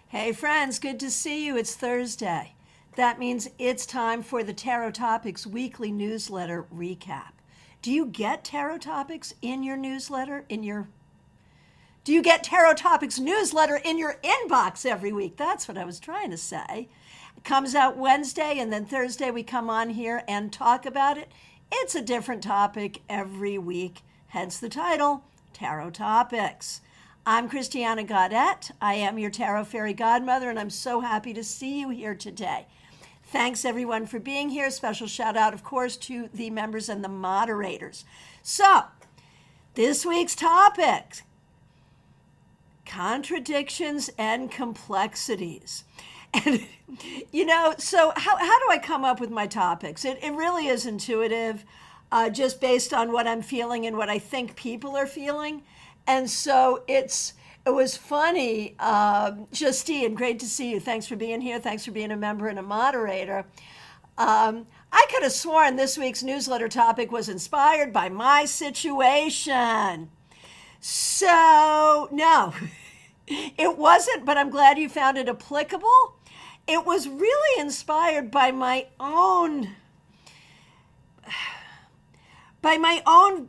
Hey friends, good to see you. It's Thursday. That means it's time for the Tarot Topics weekly newsletter recap. Do you get Tarot Topics in your newsletter? Do you get Tarot Topics newsletter in your inbox every week? That's what I was trying to say. It comes out Wednesday, and then Thursday we come on here and talk about it. It's a different topic every week, hence the title, Tarot Topics. I'm Christiana Gaudet. I am your Tarot Fairy Godmother, and I'm so happy to see you here today. Thanks, everyone, for being here. Special shout out, of course, to the members and the moderators. So, this week's topic, contradictions and complexities. And, so how do I come up with my topics? It really is intuitive, just based on what I'm feeling and what I think people are feeling. And so it was funny. Justine, great to see you. Thanks for being here. Thanks for being a member and a moderator. I could have sworn this week's newsletter topic was inspired by my situation. So, no, it wasn't, but I'm glad you found it applicable. It was really inspired by my own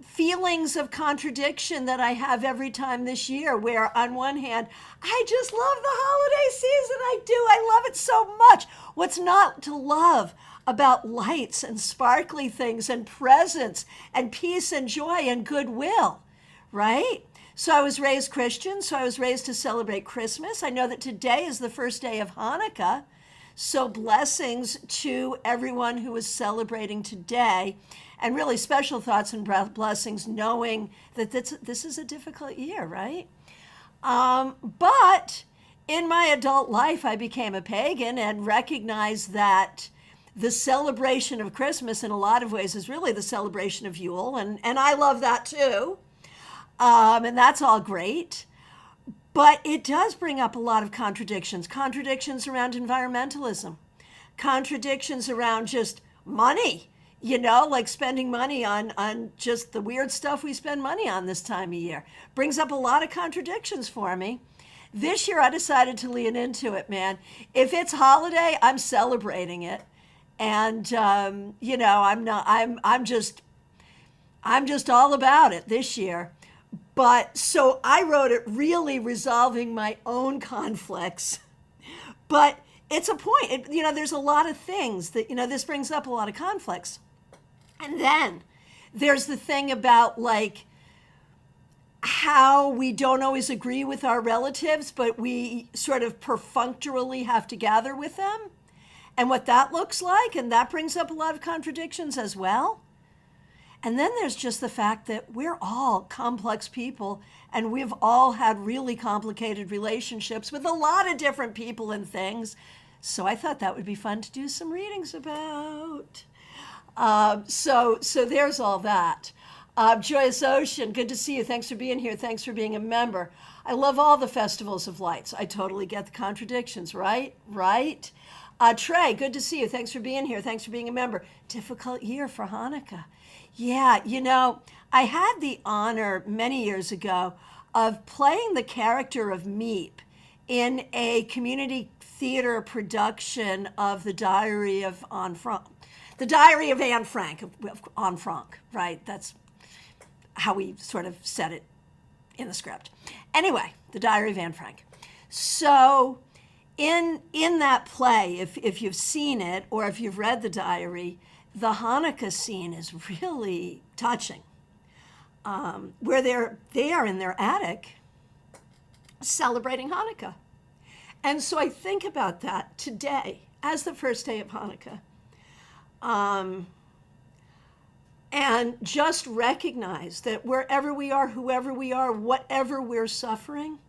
feelings of contradiction that I have every time this year, where on one hand, I just love the holiday season. I do. I love it so much. What's not to love about lights and sparkly things and presents and peace and joy and goodwill, right? So I was raised Christian, so I was raised to celebrate Christmas. I know that today is the first day of Hanukkah, so blessings to everyone who is celebrating today. And really special thoughts and blessings, knowing that this is a difficult year, right? But in my adult life, I became a pagan and recognized that the celebration of Christmas in a lot of ways is really the celebration of Yule. And I love that too. And that's all great. But it does bring up a lot of contradictions around environmentalism, contradictions around just money. Like spending money on just the weird stuff we spend money on this time of year. Brings up a lot of contradictions for me. This year I decided to lean into it, man. If it's holiday, I'm celebrating it. And, I'm just all about it this year. But so I wrote it really resolving my own conflicts. But it's a point. There's a lot of things that, this brings up a lot of conflicts. And then there's the thing about how we don't always agree with our relatives, but we sort of perfunctorily have to gather with them and what that looks like. And that brings up a lot of contradictions as well. And then there's just the fact that we're all complex people and we've all had really complicated relationships with a lot of different people and things. So I thought that would be fun to do some readings about. So there's all that. Joyous Ocean, good to see you. Thanks for being here. Thanks for being a member. I love all the festivals of lights. I totally get the contradictions, right? Right? Trey, good to see you. Thanks for being here. Thanks for being a member. Difficult year for Hanukkah. Yeah, I had the honor many years ago of playing the character of Meep in a community theater production of The Diary of Anne Frank. The Diary of Anne Frank, Anne Frank, right? That's how we sort of said it in the script. Anyway, The Diary of Anne Frank. So in that play, if you've seen it or if you've read the diary, the Hanukkah scene is really touching, where they are in their attic celebrating Hanukkah. And so I think about that today as the first day of Hanukkah. And just recognize that wherever we are, whoever we are, whatever we're suffering,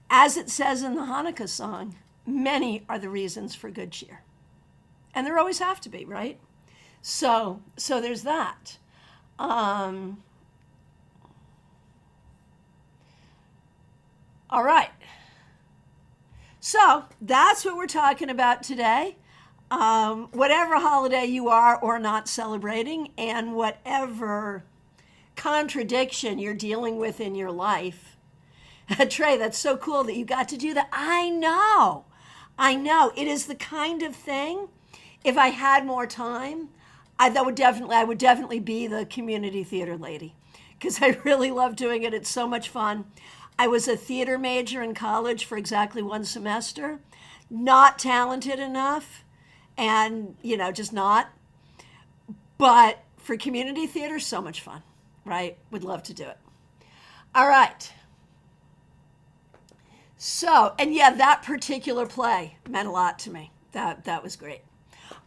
as it says in the Hanukkah song, many are the reasons for good cheer. And there always have to be, right? So there's that. All right. So that's what we're talking about today. Whatever holiday you are or not celebrating, and whatever contradiction you're dealing with in your life, Trey, that's so cool that you got to do that. I know. I know. It is the kind of thing, if I had more time, I would definitely be the community theater lady because I really love doing it. It's so much fun. I was a theater major in college for exactly one semester, not talented enough, and, just not. But for community theater, so much fun, right? Would love to do it. All right. So, and yeah, that particular play meant a lot to me. That was great.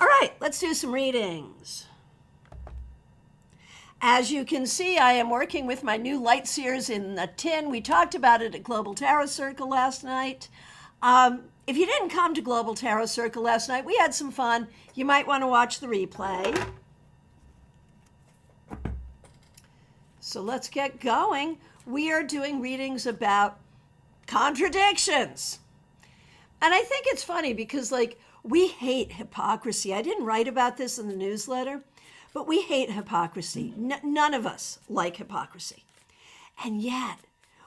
All right, let's do some readings. As you can see, I am working with my new light seers in the tin. We talked about it at Global Tarot Circle last night. If you didn't come to Global Tarot Circle last night, we had some fun. You might want to watch the replay. So let's get going. We are doing readings about contradictions. And I think it's funny because, we hate hypocrisy. I didn't write about this in the newsletter, but we hate hypocrisy. None of us like hypocrisy. And yet,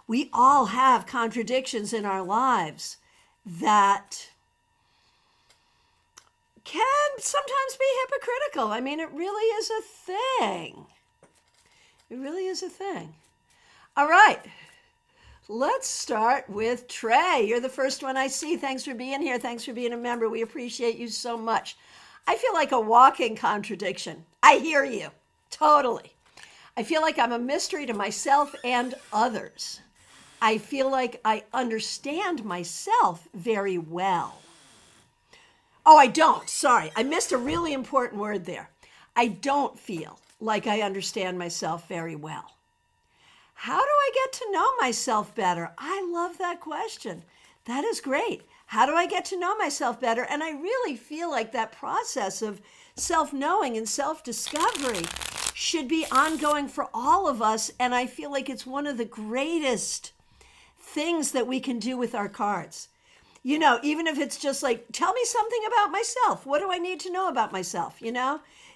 we all have contradictions in our lives that can sometimes be hypocritical. I mean, it really is a thing. It really is a thing. All right. Let's start with Trey. You're the first one I see. Thanks for being here. Thanks for being a member. We appreciate you so much. I feel like a walking contradiction. I hear you. Totally. I feel like I'm a mystery to myself and others. I feel like I understand myself very well. Oh, I don't. Sorry. I missed a really important word there. I don't feel like I understand myself very well. How do I get to know myself better? I love that question. That is great. How do I get to know myself better? And I really feel like that process of self-knowing and self-discovery should be ongoing for all of us. And I feel like it's one of the greatest things that we can do with our cards. Even if it's just tell me something about myself. What do I need to know about myself?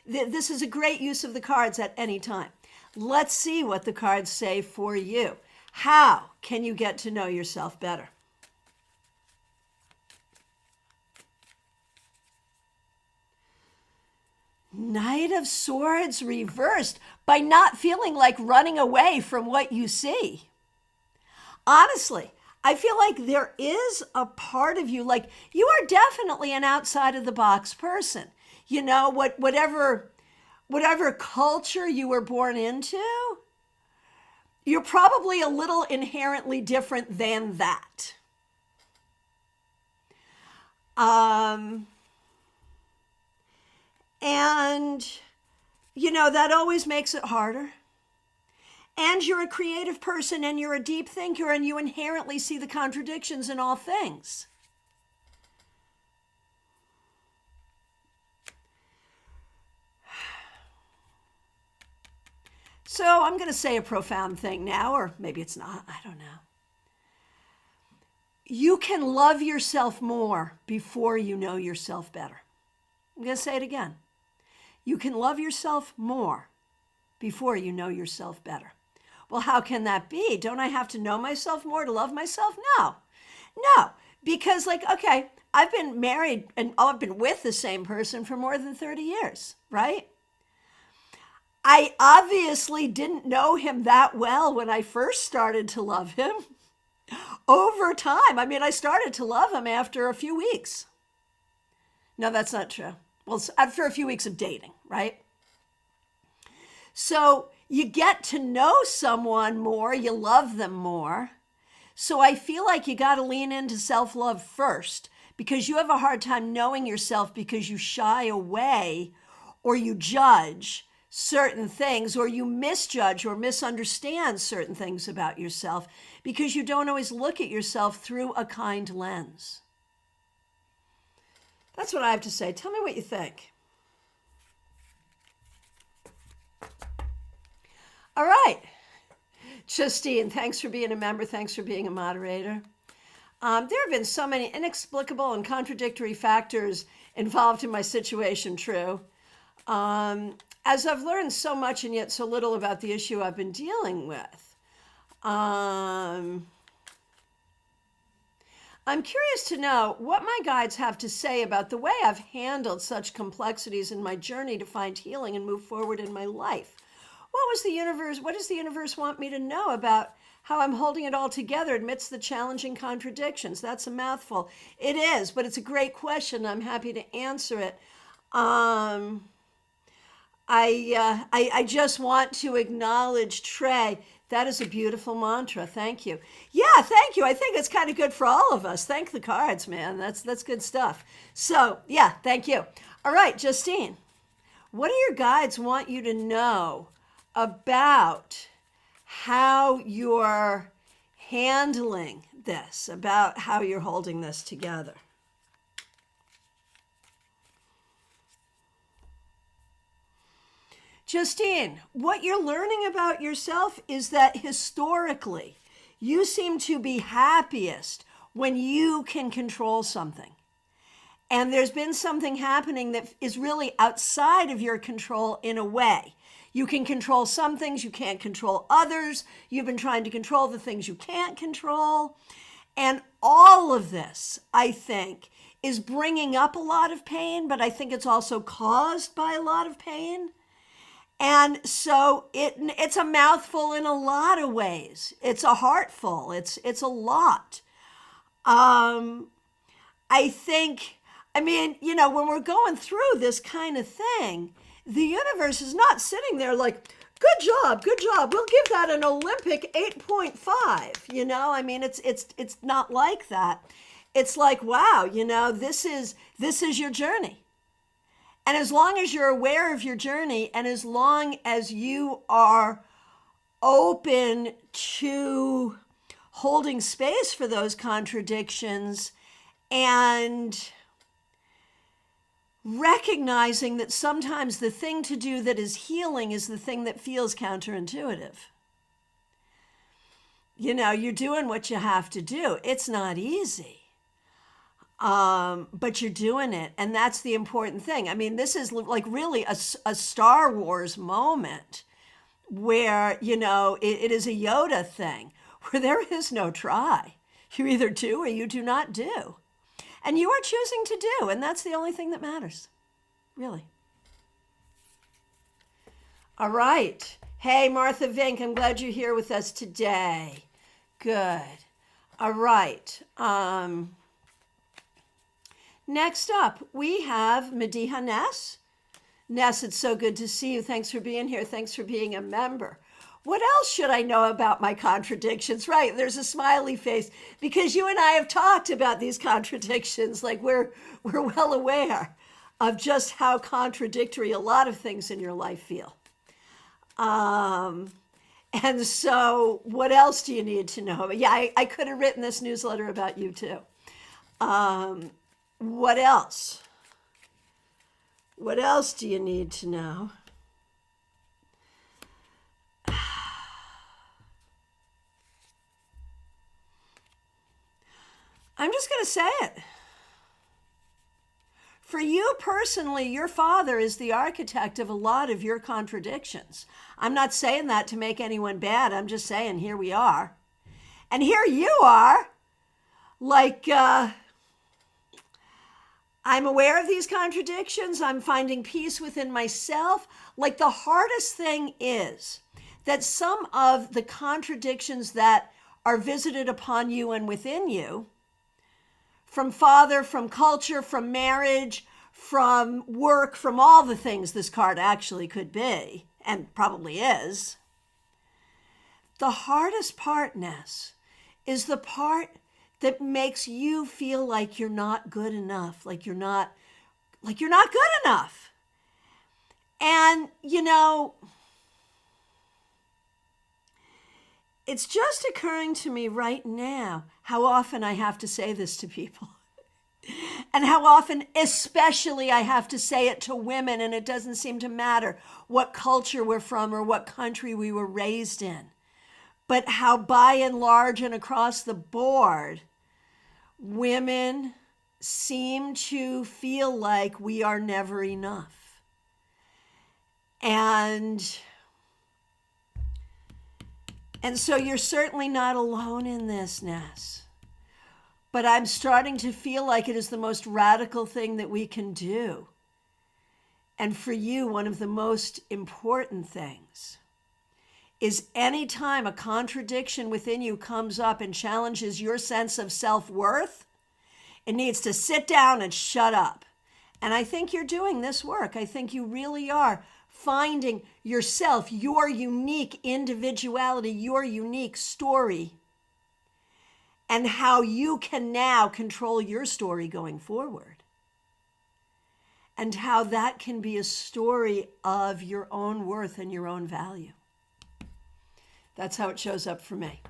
This is a great use of the cards at any time. Let's see what the cards say for you. How can you get to know yourself better? Knight of Swords reversed, by not feeling like running away from what you see. Honestly, I feel like there is a part of you, you are definitely an outside of the box person. Whatever culture you were born into, you're probably a little inherently different than that. And, that always makes it harder. And you're a creative person and you're a deep thinker and you inherently see the contradictions in all things. So I'm going to say a profound thing now, or maybe it's not, I don't know. You can love yourself more before you know yourself better. I'm going to say it again. You can love yourself more before you know yourself better. Well, how can that be? Don't I have to know myself more to love myself? No, because okay, I've been married and I've been with the same person for more than 30 years, right? I obviously didn't know him that well when I first started to love him. Over time, I started to love him after a few weeks. No, that's not true. Well, after a few weeks of dating, right? So you get to know someone more, you love them more. So I feel like you got to lean into self-love first because you have a hard time knowing yourself because you shy away or you judge certain things, or you misjudge or misunderstand certain things about yourself because you don't always look at yourself through a kind lens. That's what I have to say. Tell me what you think. All right. Justine, thanks for being a member. Thanks for being a moderator. There have been so many inexplicable and contradictory factors involved in my situation, True. As I've learned so much and yet so little about the issue I've been dealing with. I'm curious to know what my guides have to say about the way I've handled such complexities in my journey to find healing and move forward in my life. What does the universe want me to know about how I'm holding it all together amidst the challenging contradictions? That's a mouthful. It is, but it's a great question. I'm happy to answer it. I just want to acknowledge Trey. That is a beautiful mantra. Thank you. Yeah, thank you. I think it's kind of good for all of us. Thank the cards, man. That's good stuff. So, yeah, thank you. All right, Justine, what do your guides want you to know about how you're handling this, about how you're holding this together? Justine, what you're learning about yourself is that historically, you seem to be happiest when you can control something. And there's been something happening that is really outside of your control in a way. You can control some things, you can't control others. You've been trying to control the things you can't control. And all of this, I think, is bringing up a lot of pain, but I think it's also caused by a lot of pain. And so it's a mouthful in a lot of ways. It's a heartful. It's a lot. I think, when we're going through this kind of thing, the universe is not sitting there like, good job. We'll give that an Olympic 8.5. It's not like that. It's like, wow, this is your journey. And as long as you're aware of your journey, and as long as you are open to holding space for those contradictions and recognizing that sometimes the thing to do that is healing is the thing that feels counterintuitive. You're doing what you have to do. It's not easy. But you're doing it. And that's the important thing. This is like really a Star Wars moment where, it is a Yoda thing where there is no try. You either do or you do not do. And you are choosing to do. And that's the only thing that matters. Really. All right. Hey, Martha Vink, I'm glad you're here with us today. Good. All right. Next up, we have Mediha Ness. Ness, it's so good to see you. Thanks for being here. Thanks for being a member. What else should I know about my contradictions? Right, there's a smiley face because you and I have talked about these contradictions. Like we're well aware of just how contradictory a lot of things in your life feel. And so what else do you need to know? Yeah, I could have written this newsletter about you too. What else? What else do you need to know? I'm just going to say it. For you personally, your father is the architect of a lot of your contradictions. I'm not saying that to make anyone bad. I'm just saying here we are. And here you are, like, I'm aware of these contradictions. I'm finding peace within myself. Like the hardest thing is that some of the contradictions that are visited upon you and within you, from father, from culture, from marriage, from work, from all the things this card actually could be, and probably is, the hardest part, Ness, is the part that makes you feel like you're not good enough, like you're not good enough. And, it's just occurring to me right now how often I have to say this to people. And how often, especially, I have to say it to women, and it doesn't seem to matter what culture we're from or what country we were raised in. But how by and large and across the board, women seem to feel like we are never enough. And so you're certainly not alone in this, Ness. but I'm starting to feel like it is the most radical thing that we can do. And for you, one of the most important things is anytime a contradiction within you comes up and challenges your sense of self-worth, it needs to sit down and shut up. And I think you're doing this work. I think you really are finding yourself, your unique individuality, your unique story, and how you can now control your story going forward. And how that can be a story of your own worth and your own value. That's how it shows up for me.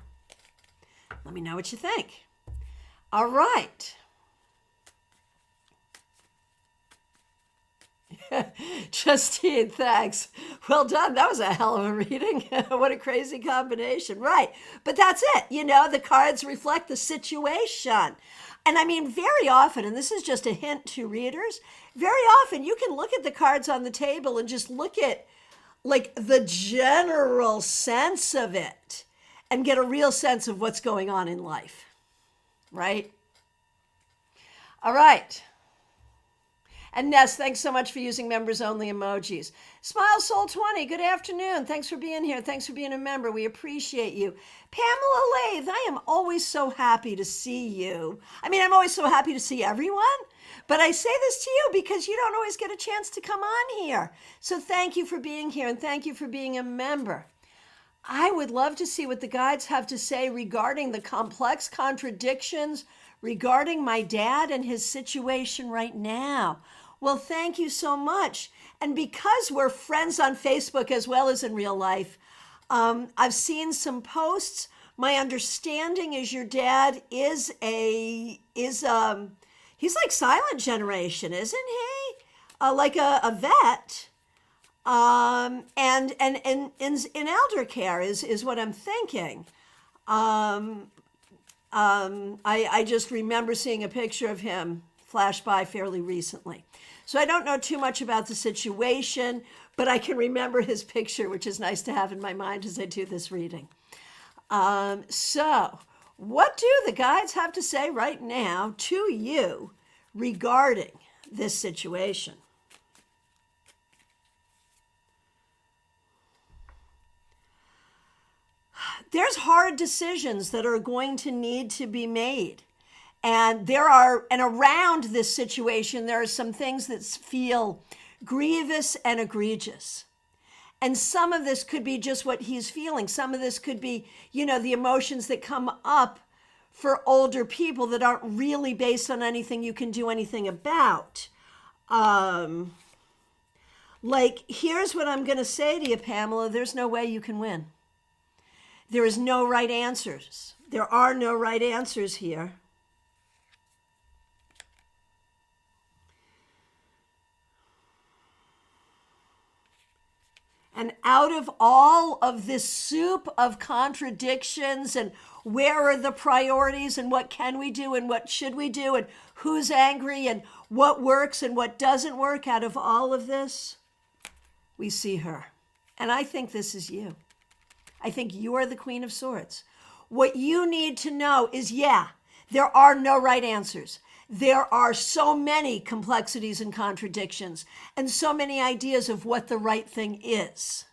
Let me know what you think. All right. Justine, thanks. Well done. That was a hell of a reading. What a crazy combination. Right. But that's it. You know, the cards reflect the situation. And I mean, very often, and this is just a hint to readers, very often you can look at the cards on the table and just look at like the general sense of it and get a real sense of what's going on in life. Right? All right. And Ness, thanks so much for using members only emojis. Smile Soul 20, good afternoon. Thanks for being here. Thanks for being a member. We appreciate you. Pamela Lathe, I am always so happy to see you. I mean, I'm always so happy to see everyone, but I say this to you because you don't always get a chance to come on here. So thank you for being here and thank you for being a member. I would love to see what the guides have to say regarding the complex contradictions regarding my dad and his situation right now. Well, thank you so much. And because we're friends on Facebook as well as in real life, I've seen some posts. My understanding is your dad is he's like silent generation, isn't he? Like a vet. And in elder care is what I'm thinking. I just remember seeing a picture of him flash by fairly recently. So I don't know too much about the situation, but I can remember his picture, which is nice to have in my mind as I do this reading. So what do the guides have to say right now to you regarding this situation? There's hard decisions that are going to need to be made. And around this situation, there are some things that feel grievous and egregious. And some of this could be just what he's feeling. Some of this could be, the emotions that come up for older people that aren't really based on anything you can do anything about. Here's what I'm going to say to you, Pamela. There's no way you can win. There is no right answers. There are no right answers here. And out of all of this soup of contradictions and where are the priorities and what can we do and what should we do and who's angry and what works and what doesn't work, out of all of this, we see her. And I think this is you. I think you are the Queen of Swords. What you need to know is, there are no right answers. There are so many complexities and contradictions and so many ideas of what the right thing is.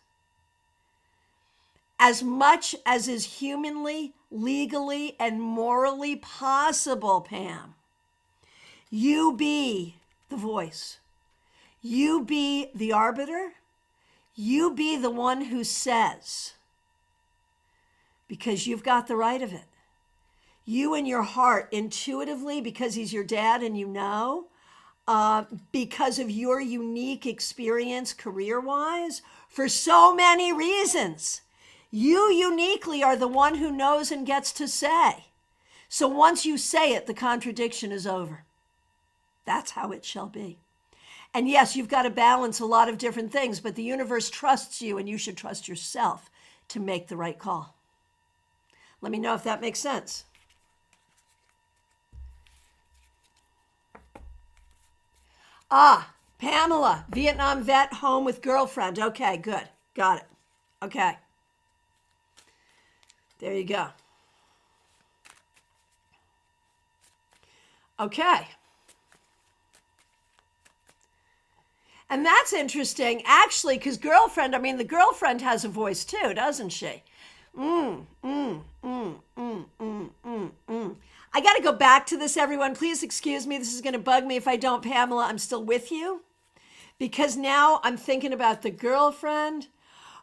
As much as is humanly, legally, and morally possible, Pam, you be the voice. You be the arbiter. You be the one who says, because you've got the right of it. You in your heart, intuitively, because he's your dad and because of your unique experience career-wise, for so many reasons, you uniquely are the one who knows and gets to say. So once you say it, the contradiction is over. That's how it shall be. And yes, you've got to balance a lot of different things, but the universe trusts you and you should trust yourself to make the right call. Let me know if that makes sense. Pamela, Vietnam vet, home with girlfriend. Okay, good. Got it. Okay. There you go. Okay. And that's interesting, actually, because the girlfriend has a voice too, doesn't she? I got to go back to this, everyone. Please excuse me. This is going to bug me if I don't, Pamela. I'm still with you because now I'm thinking about the girlfriend.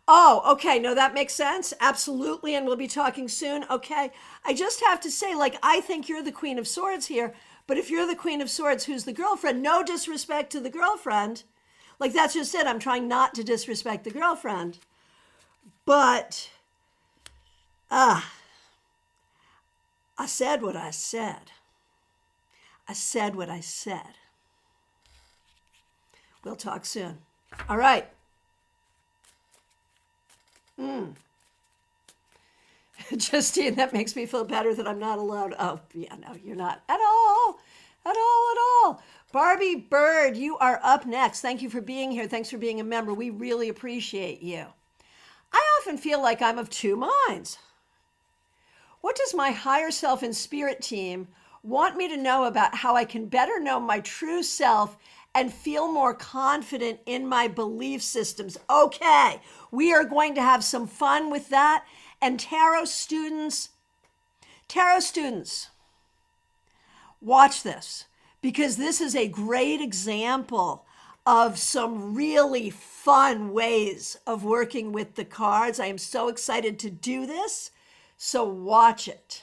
Oh, okay. No, that makes sense. Absolutely. And we'll be talking soon. Okay. I just have to say, I think you're the Queen of Swords here. But if you're the Queen of Swords, who's the girlfriend? No disrespect to the girlfriend. That's just it. I'm trying not to disrespect the girlfriend. But, I said what I said. I said what I said. We'll talk soon. All right. Justine, that makes me feel better that I'm not allowed. Oh, yeah, no, you're not at all. At all, at all. Barbie Bird, you are up next. Thank you for being here. Thanks for being a member. We really appreciate you. I often feel like I'm of two minds. What does my higher self and spirit team want me to know about how I can better know my true self and feel more confident in my belief systems? Okay, we are going to have some fun with that. And tarot students, watch this, because this is a great example of some really fun ways of working with the cards. I am so excited to do this, so watch it.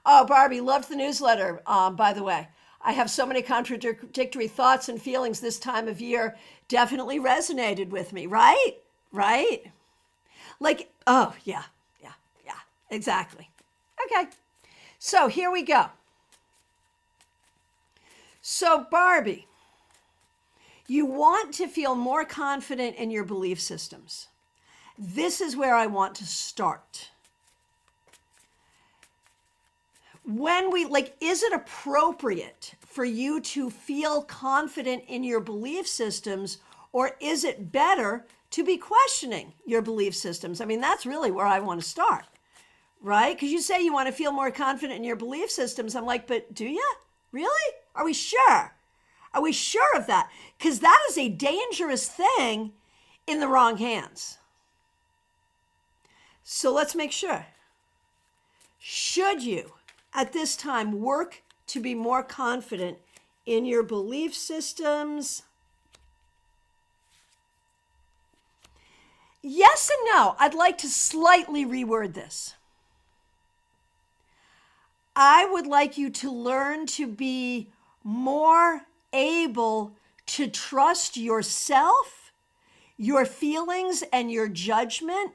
Oh, Barbie, loved the newsletter, by the way. I have so many contradictory thoughts and feelings this time of year. Definitely resonated with me, right? Right? Oh, yeah, exactly. Okay, so here we go. So, Barbie, you want to feel more confident in your belief systems. This is where I want to start. Is it appropriate for you to feel confident in your belief systems, or is it better to be questioning your belief systems? That's really where I want to start, right? Because you say you want to feel more confident in your belief systems. I'm like, but do you? Really? Are we sure? Are we sure of that? Because that is a dangerous thing in the wrong hands. So let's make sure. Should you, at this time, work to be more confident in your belief systems? Yes and no. I'd like to slightly reword this. I would like you to learn to be more able to trust yourself, your feelings, and your judgment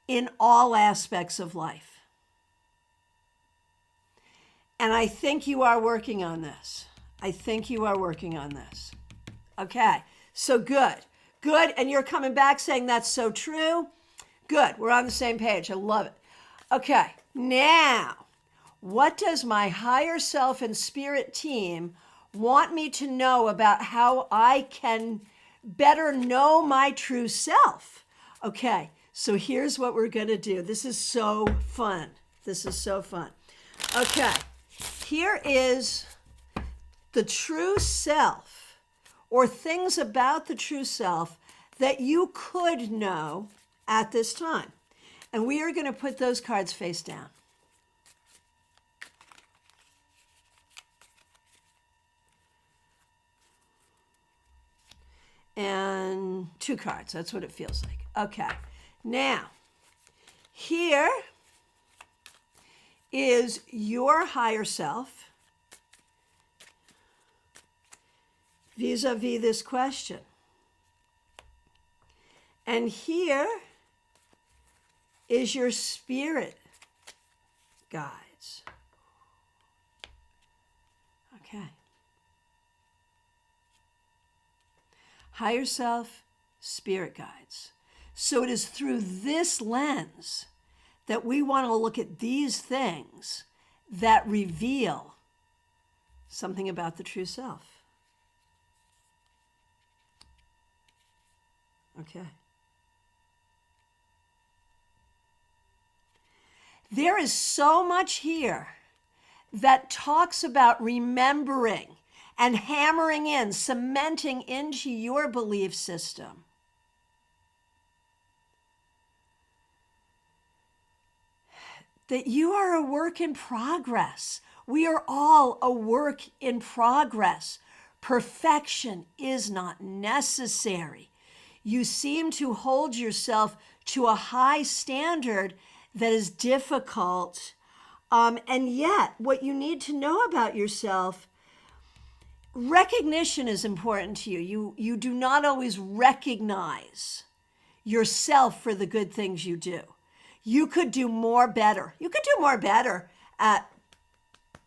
in all aspects of life. And I think you are working on this. Okay, so good. And you're coming back saying that's so true. Good, we're on the same page. I love it. Okay, now, what does my higher self and spirit team want me to know about how I can better know my true self? Okay, so here's what we're going to do. This is so fun. Okay, here is the true self, or things about the true self that you could know at this time. And we are going to put those cards face down. And 2 cards, that's what it feels like. Okay, now, here is your higher self vis-a-vis this question. And here is your spirit guides. Okay. Higher self, spirit guides. So it is through this lens that we want to look at these things that reveal something about the true self. Okay. There is so much here that talks about remembering and hammering in, cementing into your belief system that you are a work in progress. We are all a work in progress. Perfection is not necessary. You seem to hold yourself to a high standard that is difficult. And yet, what you need to know about yourself, recognition is important to you. You do not always recognize yourself for the good things you do. You could do more better. You could do more better at,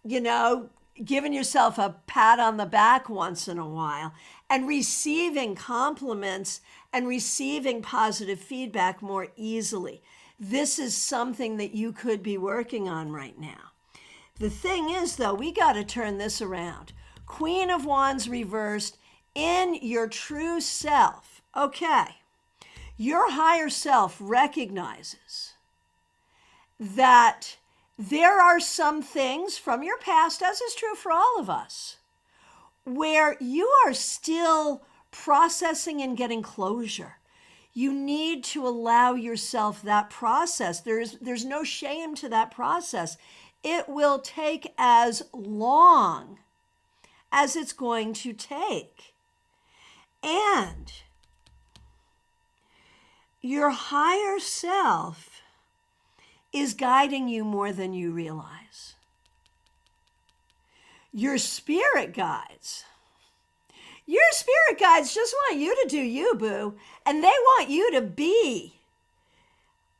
giving yourself a pat on the back once in a while and receiving compliments and receiving positive feedback more easily. This is something that you could be working on right now. The thing is, though, we got to turn this around. Queen of Wands reversed, in your true self. Okay, your higher self recognizes that there are some things from your past, as is true for all of us, where you are still processing and getting closure. You need to allow yourself that process. There's no shame to that process. It will take as long as it's going to take. And your higher self is guiding you more than you realize. Your spirit guides just want you to do you, boo. And they want you to be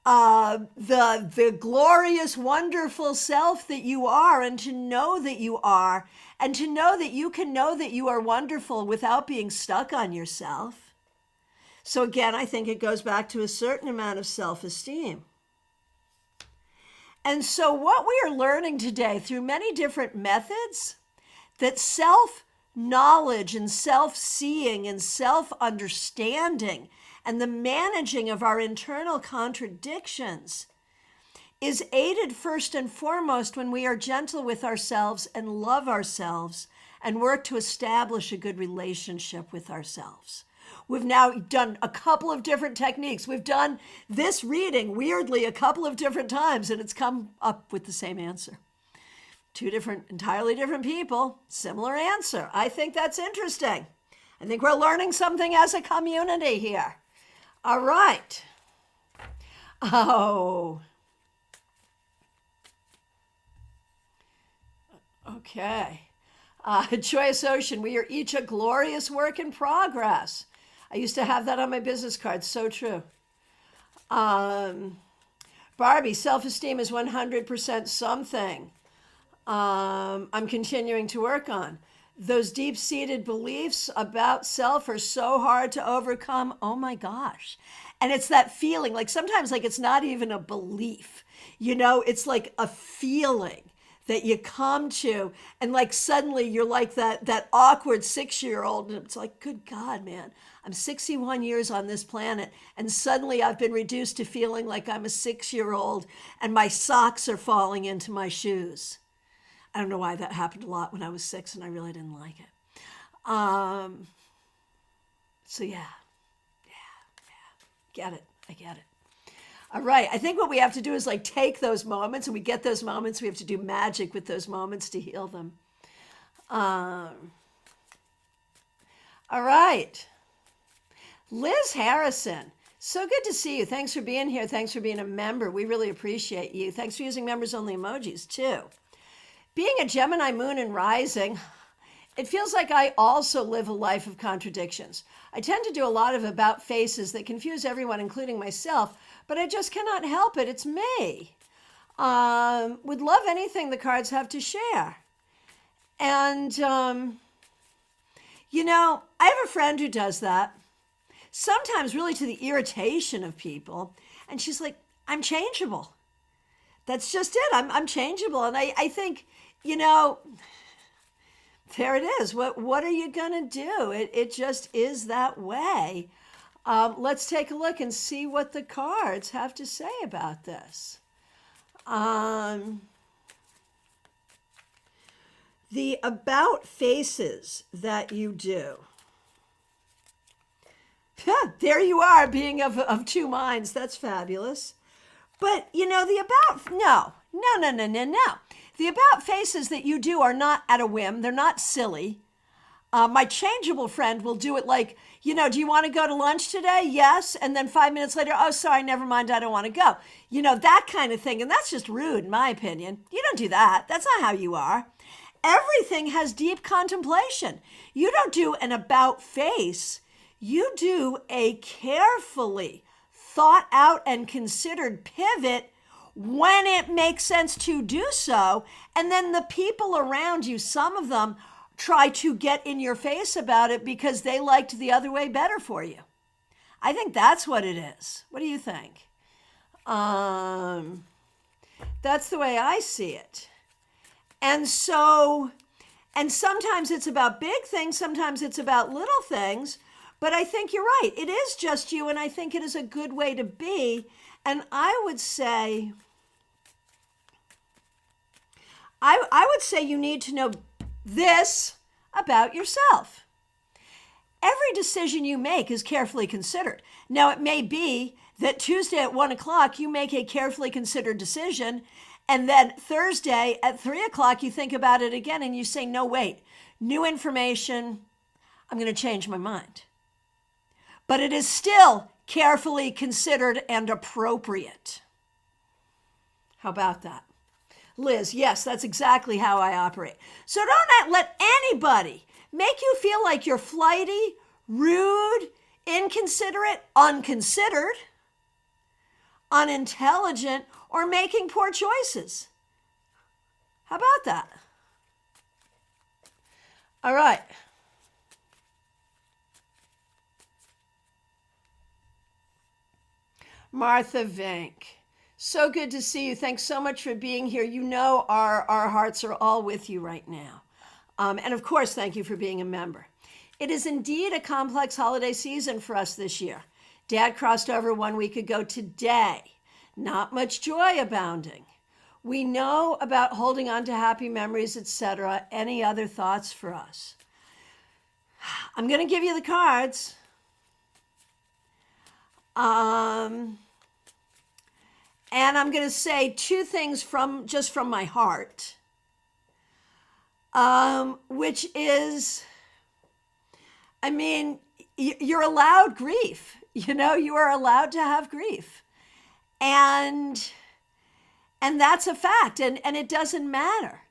the glorious, wonderful self that you are, and to know that you are, and to know that you can know that you are wonderful without being stuck on yourself. So again, I think it goes back to a certain amount of self-esteem. And so what we are learning today through many different methods, that self-knowledge and self-seeing and self-understanding and the managing of our internal contradictions is aided first and foremost when we are gentle with ourselves and love ourselves and work to establish a good relationship with ourselves. We've now done a couple of different techniques. We've done this reading, weirdly, a couple of different times, and it's come up with the same answer. Two entirely different people, similar answer. I think that's interesting. I think we're learning something as a community here. All right. Oh. Okay. Joyous Ocean, we are each a glorious work in progress. I used to have that on my business card. So true. Barbie, self-esteem is 100% something I'm continuing to work on. Those deep-seated beliefs about self are so hard to overcome. Oh my gosh. And it's that feeling, like sometimes like it's not even a belief, it's like a feeling that you come to, and like suddenly you're like that awkward 6-year-old, and it's like, good God, man, I'm 61 years on this planet, and suddenly I've been reduced to feeling like I'm a 6-year-old, and my socks are falling into my shoes. I don't know why that happened a lot when I was 6, and I really didn't like it. So yeah, get it, I get it. All right, I think what we have to do is like take those moments, and we get those moments, we have to do magic with those moments to heal them. All right. Liz Harrison, so good to see you. Thanks for being here. Thanks for being a member. We really appreciate you. Thanks for using members-only emojis, too. Being a Gemini moon and rising, it feels like I also live a life of contradictions. I tend to do a lot of about faces that confuse everyone, including myself, but I just cannot help it. It's me. Would love anything the cards have to share. And, I have a friend who does that, sometimes really to the irritation of people. And she's like, I'm changeable. That's just it. I'm changeable. And I think, there it is. What are you going to do? It just is that way. Let's take a look and see what the cards have to say about this. The about faces that you do. There you are, being of two minds. That's fabulous. But, the about, no. The about faces that you do are not at a whim. They're not silly. My changeable friend will do it like, do you want to go to lunch today? Yes. And then 5 minutes later, oh, sorry, never mind, I don't want to go. That kind of thing. And that's just rude, in my opinion. You don't do that. That's not how you are. Everything has deep contemplation. You don't do an about face. You do a carefully thought out and considered pivot when it makes sense to do so. And then the people around you, some of them try to get in your face about it because they liked the other way better for you. I think that's what it is. What do you think? That's the way I see it. And sometimes it's about big things, sometimes it's about little things, but I think you're right. It is just you, and I think it is a good way to be. And I would say you need to know this about yourself. Every decision you make is carefully considered. Now, it may be that Tuesday at 1:00, you make a carefully considered decision, and then Thursday at 3:00, you think about it again and you say, no, wait, new information, I'm going to change my mind. But it is still carefully considered and appropriate. How about that? Liz, yes, that's exactly how I operate. So don't let anybody make you feel like you're flighty, rude, inconsiderate, unconsidered, unintelligent, or making poor choices. How about that? All right. Martha Vink, so good to see you. Thanks so much for being here. Our hearts are all with you right now. And of course, thank you for being a member. It is indeed a complex holiday season for us this year. Dad crossed over 1 week ago today. Not much joy abounding. We know about holding on to happy memories, etc. Any other thoughts for us? I'm going to give you the cards. And I'm going to say two things from my heart, which is, you're allowed grief. You are allowed to have grief. And that's a fact. And it doesn't matter.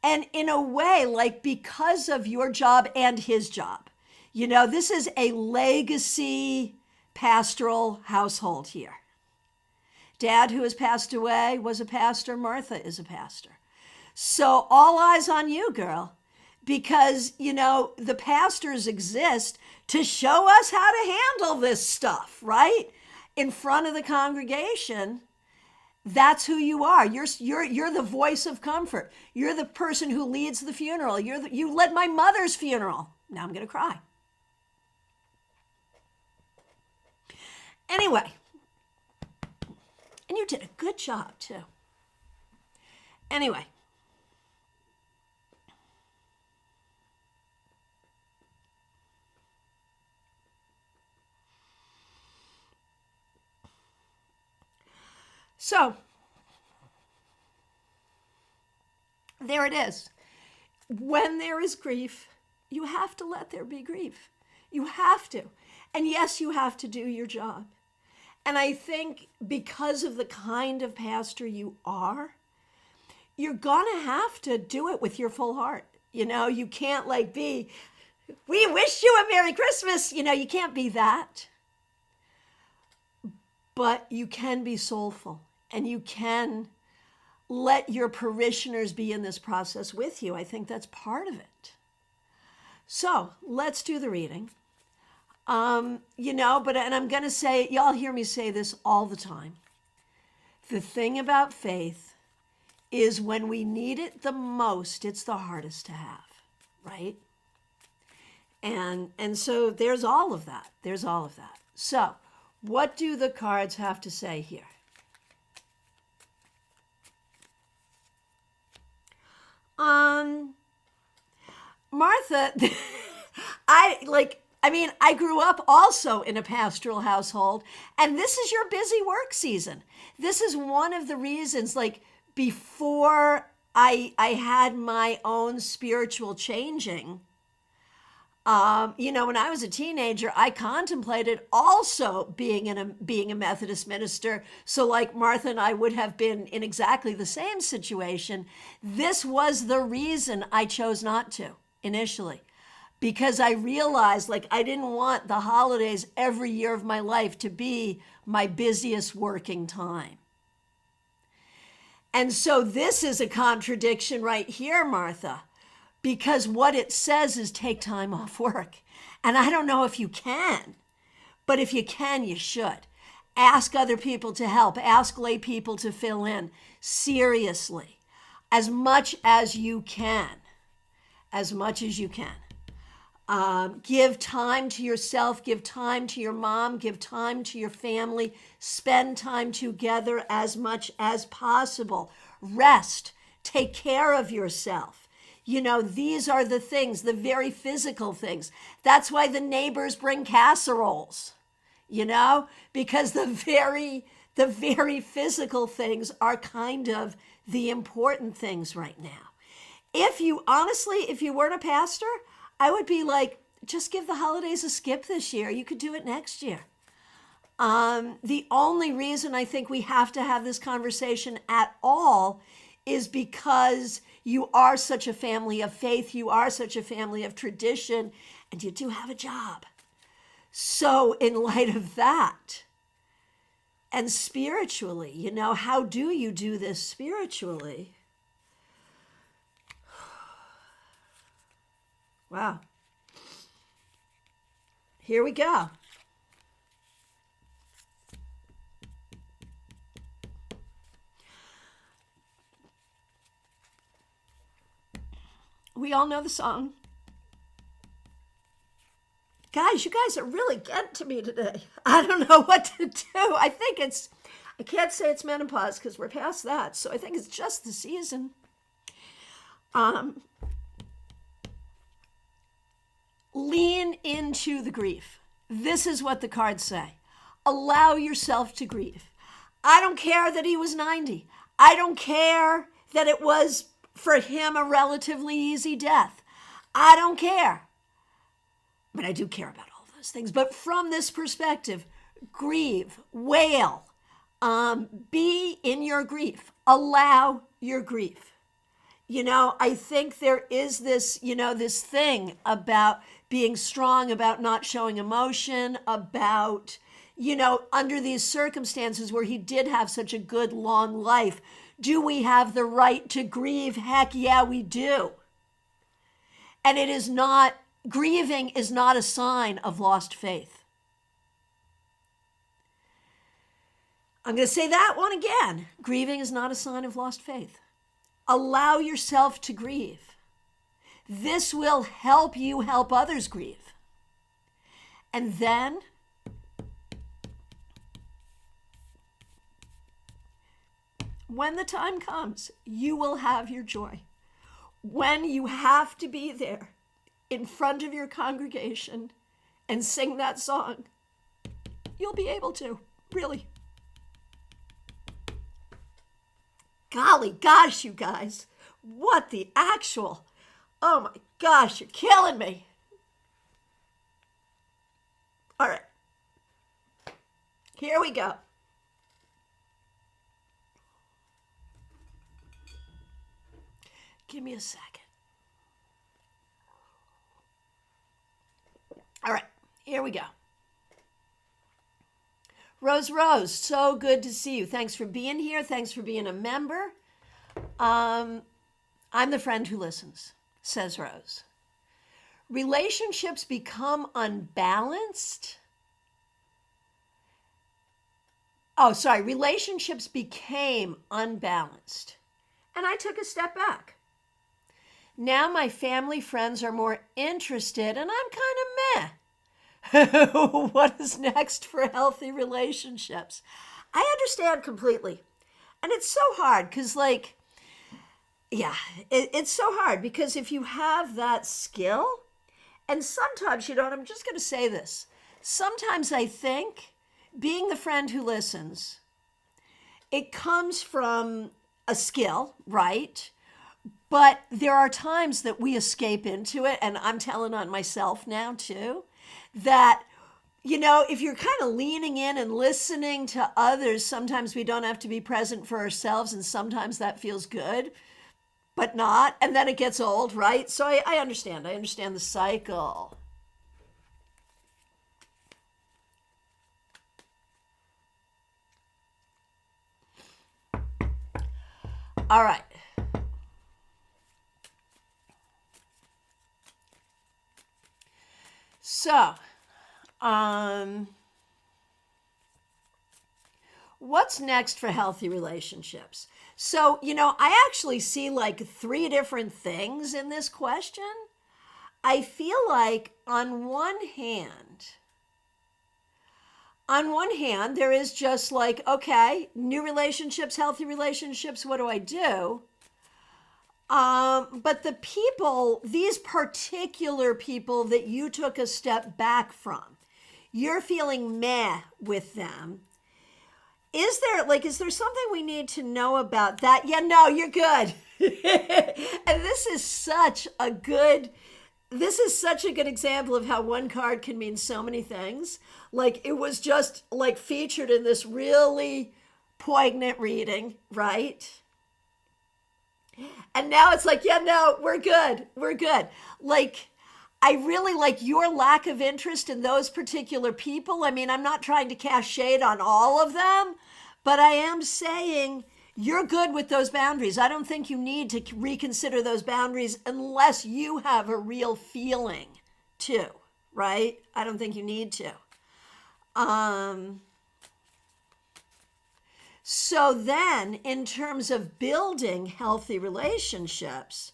And in a way, like because of your job and his job, this is a legacy pastoral household here. Dad, who has passed away, was a pastor. Martha is a pastor. So all eyes on you, girl, because, the pastors exist to show us how to handle this stuff, right? In front of the congregation. That's who you are. You're the voice of comfort. You're the person who leads the funeral. You led my mother's funeral. Now I'm going to cry. Anyway, and you did a good job too. Anyway. So, there it is. When there is grief, you have to let there be grief. You have to. And yes, you have to do your job. And I think because of the kind of pastor you are, you're going to have to do it with your full heart. You can't be, we wish you a Merry Christmas. You can't be that. But you can be soulful. And you can let your parishioners be in this process with you. I think that's part of it. So let's do the reading. And I'm going to say, y'all hear me say this all the time. The thing about faith is when we need it the most, it's the hardest to have, right? And so there's all of that. So what do the cards have to say here? Martha, I grew up also in a pastoral household, and this is your busy work season. This is one of the reasons, like, before I had my own spiritual changing, when I was a teenager, I contemplated also being a Methodist minister. So, like, Martha and I would have been in exactly the same situation. This was the reason I chose not to initially, because I realized, like, I didn't want the holidays every year of my life to be my busiest working time. And so this is a contradiction right here, Martha, because what it says is take time off work. And I don't know if you can, but if you can, you should. Ask other people to help. Ask lay people to fill in. Seriously, as much as you can. As much as you can. Give time to yourself. Give time to your mom. Give time to your family. Spend time together as much as possible. Rest. Take care of yourself. These are the things, the very physical things. That's why the neighbors bring casseroles, because the very physical things are kind of the important things right now. If you weren't a pastor, I would be like, just give the holidays a skip this year. You could do it next year. The only reason I think we have to have this conversation at all is because you are such a family of faith, you are such a family of tradition, and you do have a job. So in light of that, and spiritually, how do you do this spiritually? Wow. Here we go. We all know the song. Guys, you guys are really getting to me today. I don't know what to do. I can't say it's menopause because we're past that. So I think it's just the season. Lean into the grief. This is what the cards say. Allow yourself to grieve. I don't care that he was 90. I don't care that it was, for him, a relatively easy death. I don't care. But I do care about all those things. But from this perspective, grieve, wail, be in your grief. Allow your grief. I think there is this, this thing about being strong, about not showing emotion, about, under these circumstances where he did have such a good, long life, do we have the right to grieve? Heck yeah, we do. And grieving is not a sign of lost faith. I'm going to say that one again. Grieving is not a sign of lost faith. Allow yourself to grieve. This will help you help others grieve. And then when the time comes, you will have your joy. When you have to be there in front of your congregation and sing that song, you'll be able to, really. Golly gosh, you guys, what the actual, oh my gosh, you're killing me. All right, here we go. Give me a second. All right, here we go. Rose, so good to see you. Thanks for being here. Thanks for being a member. I'm the friend who listens, says Rose. Relationships become unbalanced. Relationships became unbalanced. And I took a step back. Now my family friends are more interested, and I'm kind of meh. What is next for healthy relationships? I understand completely. And it's so hard because, Yeah, it's so hard because if you have that skill, and sometimes, and I'm just going to say this, sometimes I think being the friend who listens, it comes from a skill, right? But there are times that we escape into it, and I'm telling on myself now too, that if you're kind of leaning in and listening to others, sometimes we don't have to be present for ourselves, and sometimes that feels good, but not. And then it gets old, right? So I understand. I understand the cycle. All right. So, what's next for healthy relationships? So, I actually see like three different things in this question. I feel like on one hand, there is just like, okay, new relationships, healthy relationships, what do I do? But the people, these particular people that you took a step back from, you're feeling meh with them. Is there something we need to know about that? Yeah, no, you're good. And this is such a good example of how one card can mean so many things. Like it was just like featured in this really poignant reading, right? And now it's like, yeah, no, we're good. We're good. Like, I really like your lack of interest in those particular people. I mean, I'm not trying to cast shade on all of them, but I am saying you're good with those boundaries. I don't think you need to reconsider those boundaries unless you have a real feeling to, right? I don't think you need to. So then, in terms of building healthy relationships,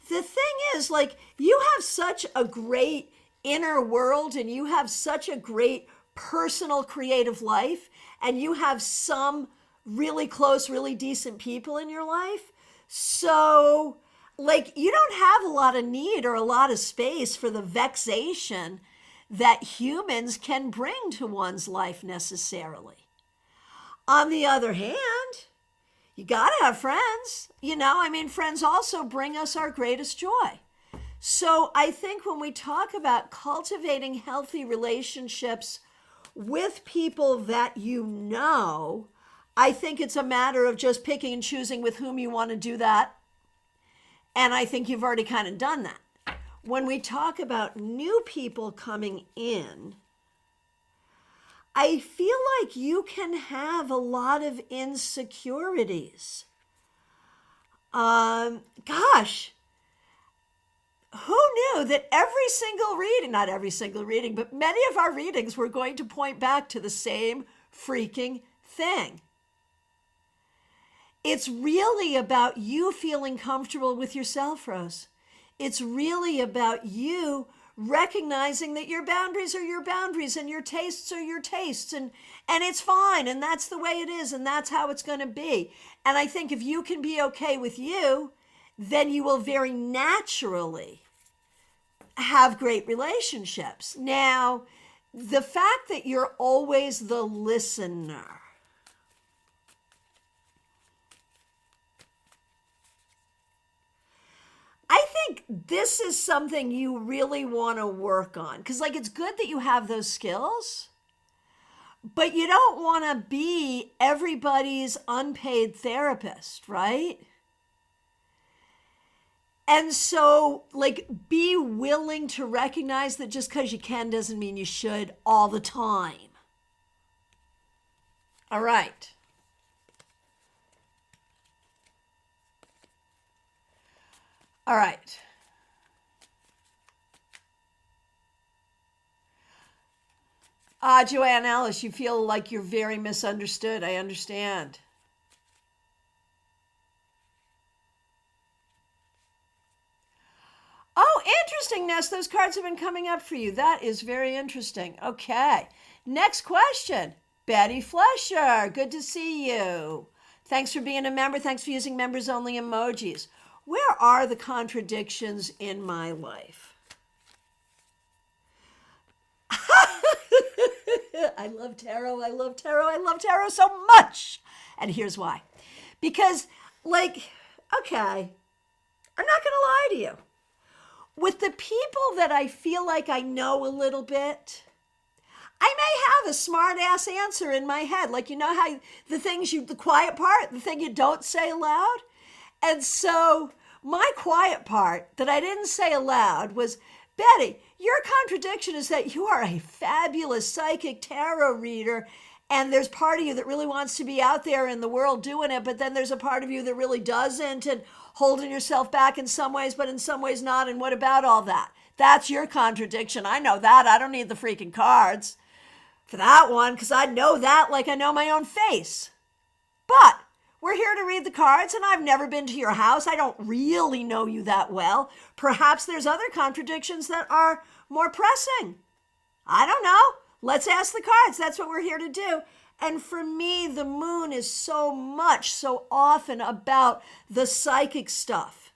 the thing is, like, you have such a great inner world and you have such a great personal creative life, and you have some really close, really decent people in your life. So, like, you don't have a lot of need or a lot of space for the vexation that humans can bring to one's life necessarily. On the other hand, you got to have friends. Friends also bring us our greatest joy. So I think when we talk about cultivating healthy relationships with people that I think it's a matter of just picking and choosing with whom you want to do that. And I think you've already kind of done that. When we talk about new people coming in, I feel like you can have a lot of insecurities. Gosh, who knew that every single reading, not every single reading, but many of our readings were going to point back to the same freaking thing. It's really about you feeling comfortable with yourself, Rose. It's really about you recognizing that your boundaries are your boundaries and your tastes are your tastes, and it's fine, and that's the way it is, and that's how it's going to be. And I think if you can be okay with you, then you will very naturally have great relationships. Now, the fact that you're always the listener, I think this is something you really want to work on, because it's good that you have those skills, but you don't want to be everybody's unpaid therapist, right? And so be willing to recognize that just because you can doesn't mean you should all the time. All right. All right. Joanne Alice, you feel like you're very misunderstood. I understand. Oh, interesting, Ness. Those cards have been coming up for you. That is very interesting. Okay. Next question. Betty Flesher. Good to see you. Thanks for being a member. Thanks for using members only emojis. Where are the contradictions in my life? I love tarot. I love tarot. I love tarot so much. And here's why. Because, like, okay, I'm not going to lie to you. With the people that I feel like I know a little bit, I may have a smart ass answer in my head. Like, you know how the quiet part, the thing you don't say aloud? And so my quiet part that I didn't say aloud was, Betty, your contradiction is that you are a fabulous psychic tarot reader, and there's part of you that really wants to be out there in the world doing it, but then there's a part of you that really doesn't, and holding yourself back in some ways, but in some ways not, and what about all that? That's your contradiction. I know that. I don't need the freaking cards for that one, because I know that like I know my own face. But we're here to read the cards, and I've never been to your house. I don't really know you that well. Perhaps there's other contradictions that are more pressing. I don't know. Let's ask the cards. That's what we're here to do. And for me, the moon is so often about the psychic stuff.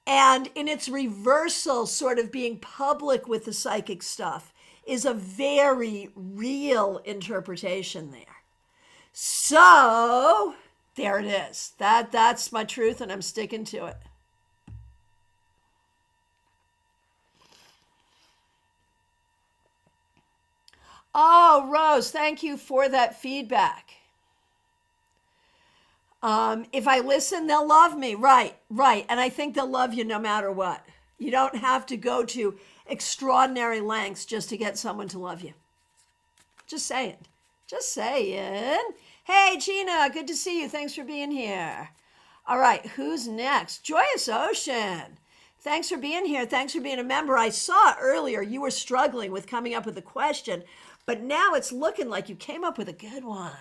And in its reversal, sort of being public with the psychic stuff is a very real interpretation there. So there it is. That's my truth, and I'm sticking to it. Oh, Rose, thank you for that feedback. If I listen, they'll love me. Right. And I think they'll love you no matter what. You don't have to go to extraordinary lengths just to get someone to love you. Just saying. Hey, Gina, good to see you. Thanks for being here. All right, who's next? Joyous Ocean. Thanks for being here. Thanks for being a member. I saw earlier you were struggling with coming up with a question, but now it's looking like you came up with a good one.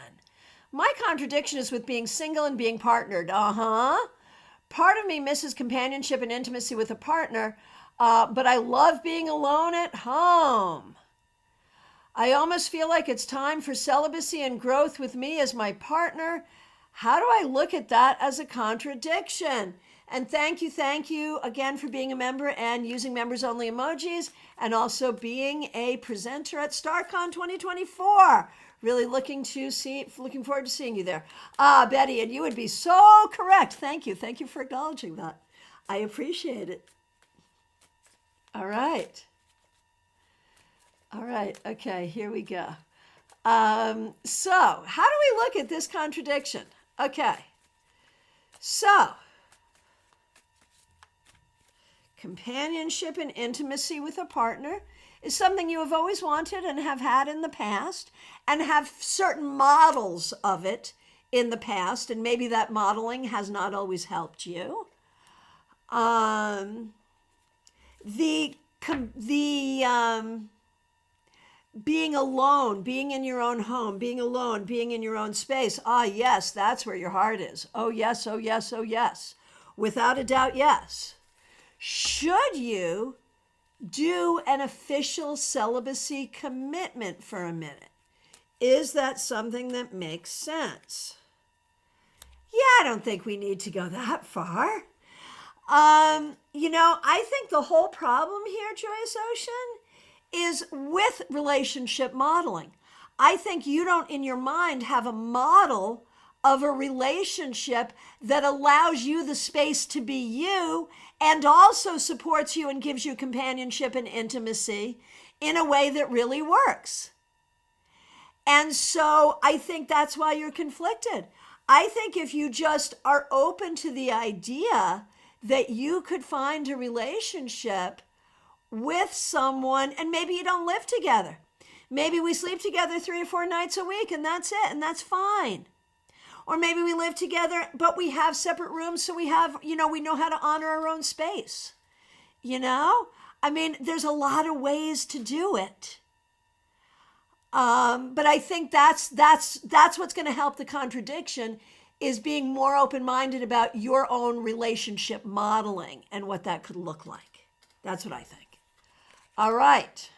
My contradiction is with being single and being partnered. Part of me misses companionship and intimacy with a partner, but I love being alone at home. I almost feel like it's time for celibacy and growth with me as my partner. How do I look at that as a contradiction? And thank you again for being a member and using members only emojis, and also being a presenter at StaarCon 2024. Really looking forward to seeing you there. Betty, and you would be so correct. Thank you for acknowledging that. I appreciate it. All right. Okay, here we go. So how do we look at this contradiction? Okay. So, companionship and intimacy with a partner is something you have always wanted and have had in the past, and have certain models of it in the past, and maybe that modeling has not always helped you. Being alone, being in your own home, being alone, being in your own space. Yes, that's where your heart is. Oh, yes. Without a doubt, yes. Should you do an official celibacy commitment for a minute? Is that something that makes sense? Yeah, I don't think we need to go that far. I think the whole problem here, Joyous Ocean, is with relationship modeling. I think you don't, in your mind, have a model of a relationship that allows you the space to be you and also supports you and gives you companionship and intimacy in a way that really works. And so I think that's why you're conflicted. I think if you just are open to the idea that you could find a relationship with someone, and maybe you don't live together. Maybe we sleep together 3 or 4 nights a week, and that's it, and that's fine. Or maybe we live together, but we have separate rooms, so we know how to honor our own space. There's a lot of ways to do it. But I think that's what's going to help the contradiction, is being more open-minded about your own relationship modeling and what that could look like. That's what I think. All right.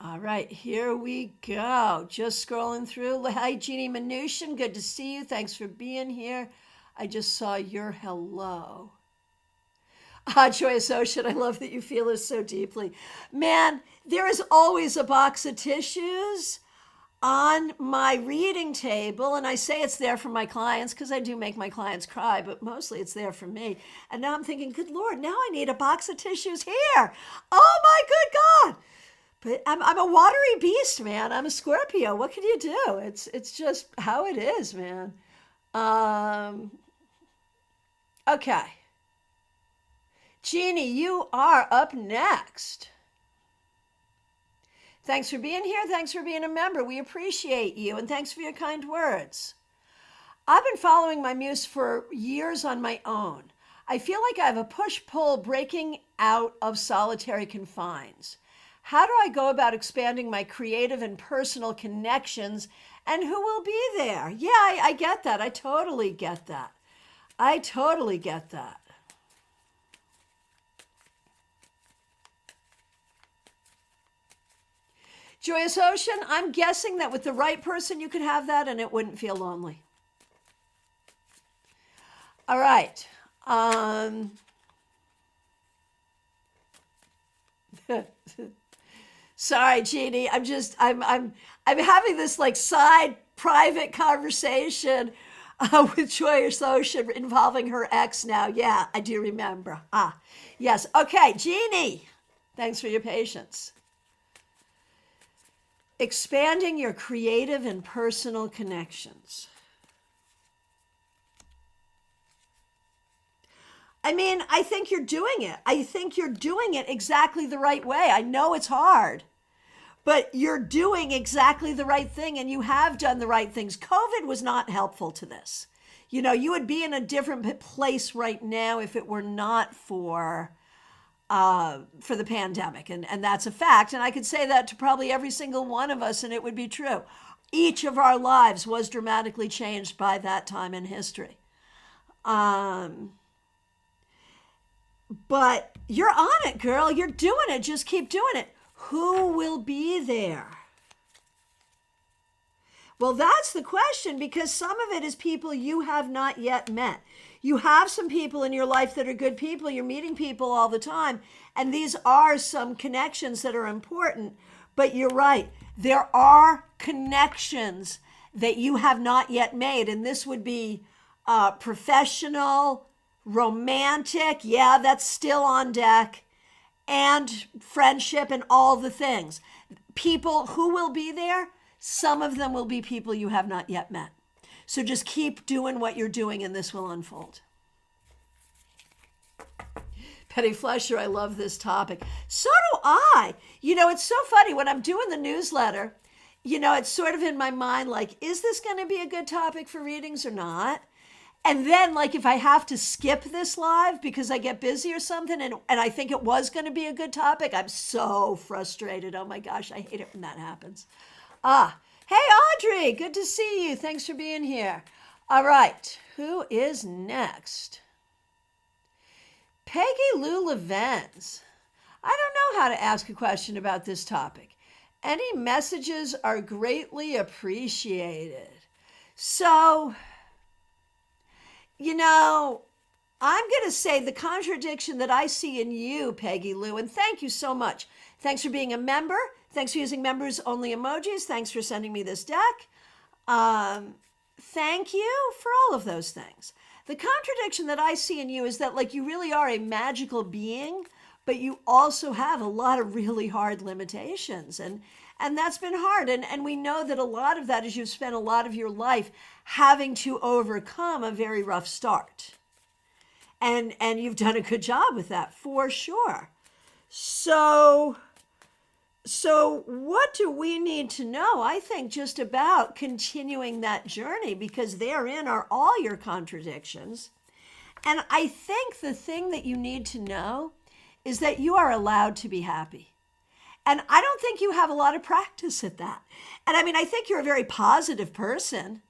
All right, here we go. Just scrolling through. Hi, Jeannie Mnuchin. Good to see you. Thanks for being here. I just saw your hello. Joyous Ocean, I love that you feel this so deeply. Man, there is always a box of tissues on my reading table, and I say it's there for my clients because I do make my clients cry, but mostly it's there for me. And now I'm thinking, good Lord, now I need a box of tissues here. Oh my good God. But I'm a watery beast, man. I'm a Scorpio. What can you do? It's just how it is, man. Okay. Jeannie, you are up next. Thanks for being here. Thanks for being a member. We appreciate you. And thanks for your kind words. I've been following my muse for years on my own. I feel like I have a push-pull breaking out of solitary confines. How do I go about expanding my creative and personal connections, and who will be there? Yeah, I get that. I totally get that. I totally get that. Joyous Ocean, I'm guessing that with the right person you could have that and it wouldn't feel lonely. All right. Sorry, Jeannie. I'm having this like side private conversation with Joyous Ocean involving her ex now. Yeah, I do remember. Yes. Okay, Jeannie. Thanks for your patience. Expanding your creative and personal connections. I mean, I think you're doing it. I think you're doing it exactly the right way. I know it's hard, but you're doing exactly the right thing, and you have done the right things. COVID was not helpful to this. You know, you would be in a different place right now if it were not for the pandemic. And that's a fact. And I could say that to probably every single one of us, and it would be true. Each of our lives was dramatically changed by that time in history. But you're on it, girl. You're doing it. Just keep doing it. Who will be there? Well, that's the question, because some of it is people you have not yet met. You have some people in your life that are good people. You're meeting people all the time. And these are some connections that are important. But you're right. There are connections that you have not yet made. And this would be professional, romantic. Yeah, that's still on deck. And friendship and all the things. People who will be there, some of them will be people you have not yet met. So just keep doing what you're doing and this will unfold. Petty Flesher, I love this topic. So do I. You know, it's so funny when I'm doing the newsletter, you know, it's sort of in my mind like, is this going to be a good topic for readings or not? And then like if I have to skip this live because I get busy or something and I think it was going to be a good topic, I'm so frustrated. Oh my gosh, I hate it when that happens. Hey, Audrey, good to see you. Thanks for being here. All right, who is next? Peggy Lou Levens. I don't know how to ask a question about this topic. Any messages are greatly appreciated. So, you know, I'm going to say the contradiction that I see in you, Peggy Lou, and thank you so much. Thanks for being a member. Thanks for using members only emojis. Thanks for sending me this deck. Thank you for all of those things. The contradiction that I see in you is that like you really are a magical being, but you also have a lot of really hard limitations. And that's been hard. And we know that a lot of that is you've spent a lot of your life having to overcome a very rough start. And you've done a good job with that for sure. So what do we need to know? I think just about continuing that journey, because therein are all your contradictions. And I think the thing that you need to know is that you are allowed to be happy. And I don't think you have a lot of practice at that. And I mean, I think you're a very positive person,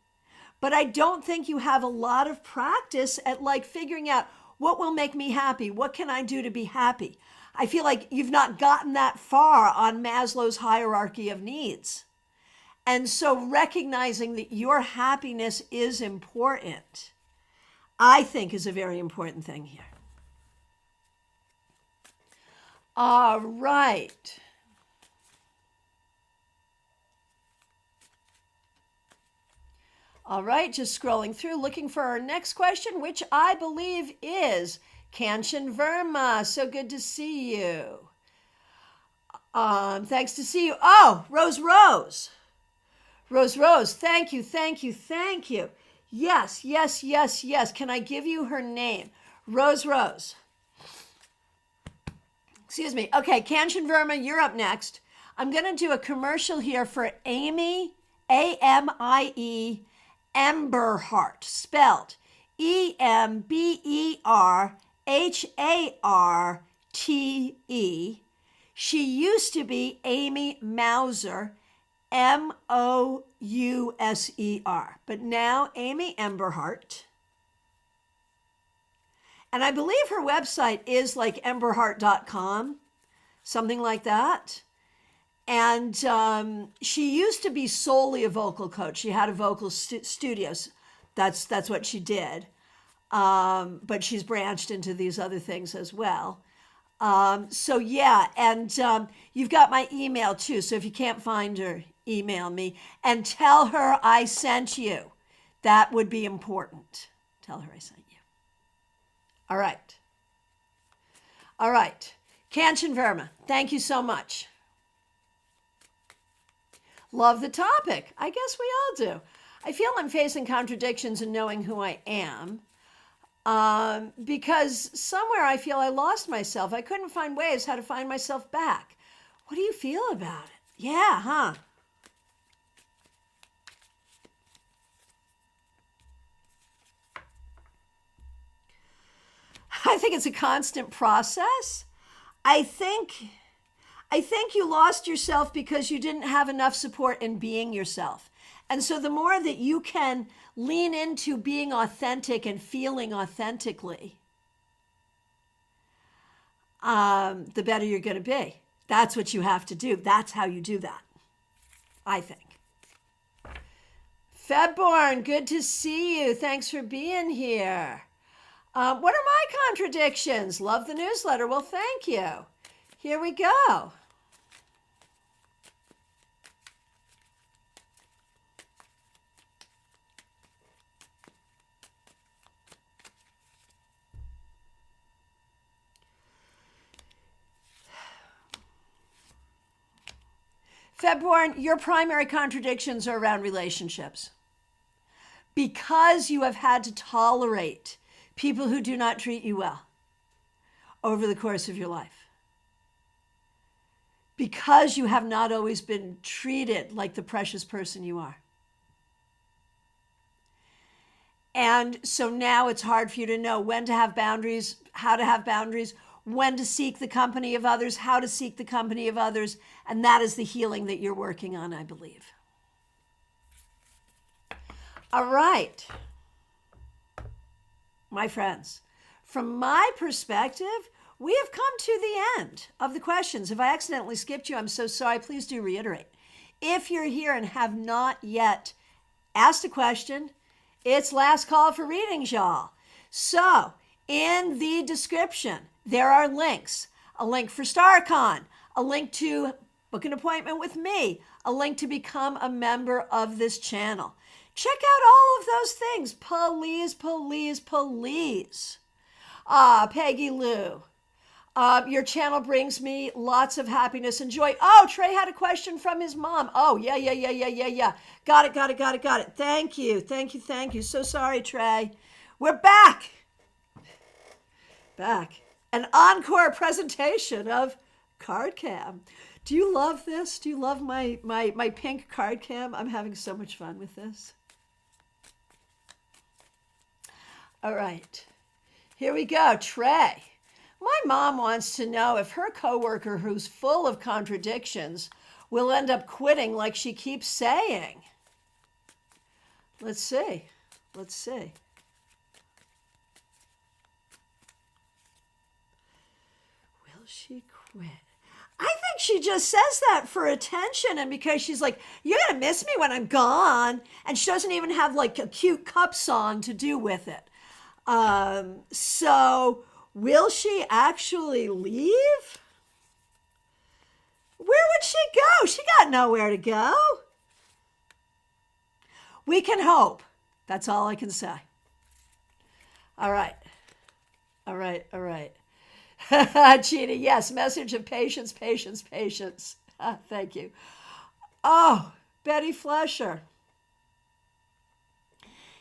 but I don't think you have a lot of practice at like figuring out What will make me happy? What can I do to be happy? I feel like you've not gotten that far on Maslow's hierarchy of needs. And so recognizing that your happiness is important, I think, is a very important thing here. All right. All right, just scrolling through, looking for our next question, which I believe is Kanchan Verma. So good to see you. Thanks to see you. Oh, Rose. Rose, thank you. Yes. Can I give you her name? Rose. Excuse me. Okay, Kanchan Verma, you're up next. I'm going to do a commercial here for Amy, A-M-I-E, Emberhart, spelled E-M-B-E-R-H-A-R-T-E. She used to be Amy Mauser, M-O-U-S-E-R, but now Amy Emberhart. And I believe her website is like emberhart.com, something like that. And she used to be solely a vocal coach. She had a vocal studio. That's what she did. But she's branched into these other things as well. So yeah, and you've got my email too. So if you can't find her, email me and tell her I sent you. That would be important. Tell her I sent you. All right. Kanchan Verma, thank you so much. Love the topic. I guess we all do. I feel I'm facing contradictions in knowing who I am because somewhere I feel I lost myself. I couldn't find ways how to find myself back. What do you feel about it? Yeah, huh? I think it's a constant process. I think you lost yourself because you didn't have enough support in being yourself. And so the more that you can lean into being authentic and feeling authentically, the better you're going to be. That's what you have to do. That's how you do that, I think. Febborn, good to see you. Thanks for being here. What are my contradictions? Love the newsletter. Well, thank you. Here we go. Febborn, your primary contradictions are around relationships. Because you have had to tolerate people who do not treat you well over the course of your life. Because you have not always been treated like the precious person you are. And so now it's hard for you to know when to have boundaries, how to have boundaries, when to seek the company of others, how to seek the company of others. And that is the healing that you're working on, I believe. All right. My friends, from my perspective, we have come to the end of the questions. If I accidentally skipped you, I'm so sorry. Please do reiterate. If you're here and have not yet asked a question, it's last call for readings, y'all. So in the description, there are links. A link for StaarCon, a link to book an appointment with me, a link to become a member of this channel. Check out all of those things. Please. Peggy Lou. Your channel brings me lots of happiness and joy. Oh, Trey had a question from his mom. Oh, yeah. Got it. Thank you. So sorry, Trey. We're back. An encore presentation of card cam. Do you love this? Do you love my pink card cam? I'm having so much fun with this. All right, here we go. Trey, my mom wants to know if her coworker who's full of contradictions will end up quitting like she keeps saying. Let's see. she quit? I think she just says that for attention and because she's like, you're going to miss me when I'm gone. And she doesn't even have like a cute cup song to do with it. So will she actually leave? Where would she go? She got nowhere to go. We can hope. That's all I can say. All right. All right. All right. Gina, yes, message of patience, patience, patience. Thank you. Oh, Betty Flesher.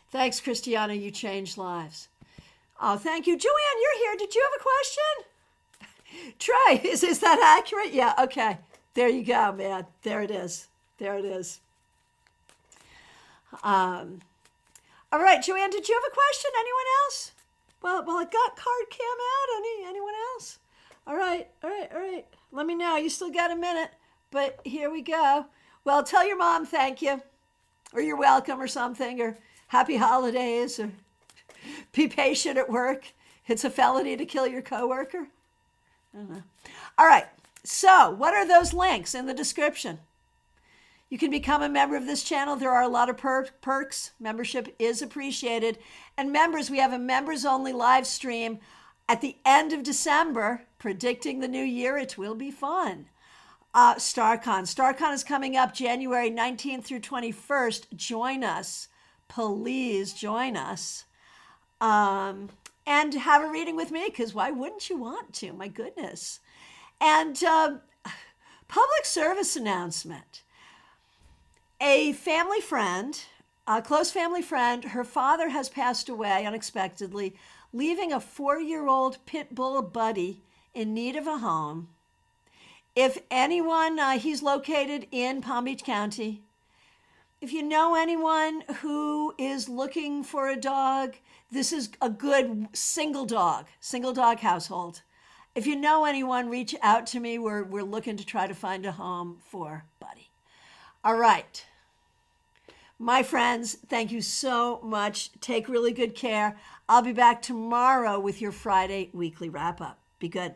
Thanks, Christiana. You changed lives. Oh, thank you. Joanne, you're here. Did you have a question? Trey, is that accurate? Yeah, okay. There you go, man. There it is. There it is. All right, Joanne, did you have a question? Anyone else? Well, I got card cam out. Anyone else? All right. Let me know. You still got a minute, but here we go. Well, tell your mom thank you, or you're welcome, or something, or happy holidays, or be patient at work. It's a felony to kill your coworker. I don't know. All right. So, what are those links in the description? You can become a member of this channel. There are a lot of perks. Membership is appreciated. And members, we have a members-only live stream at the end of December, predicting the new year. It will be fun. StaarCon. StaarCon is coming up January 19th through 21st. Join us. Please join us. And have a reading with me, because why wouldn't you want to? My goodness. And public service announcement. A family friend, a close family friend, her father has passed away unexpectedly, leaving a 4-year-old pit bull buddy in need of a home. If anyone, he's located in Palm Beach County. If you know anyone who is looking for a dog, this is a good single dog household. If you know anyone, reach out to me. We're looking to try to find a home for Buddy. All right. My friends, thank you so much. Take really good care. I'll be back tomorrow with your Friday weekly wrap-up. Be good.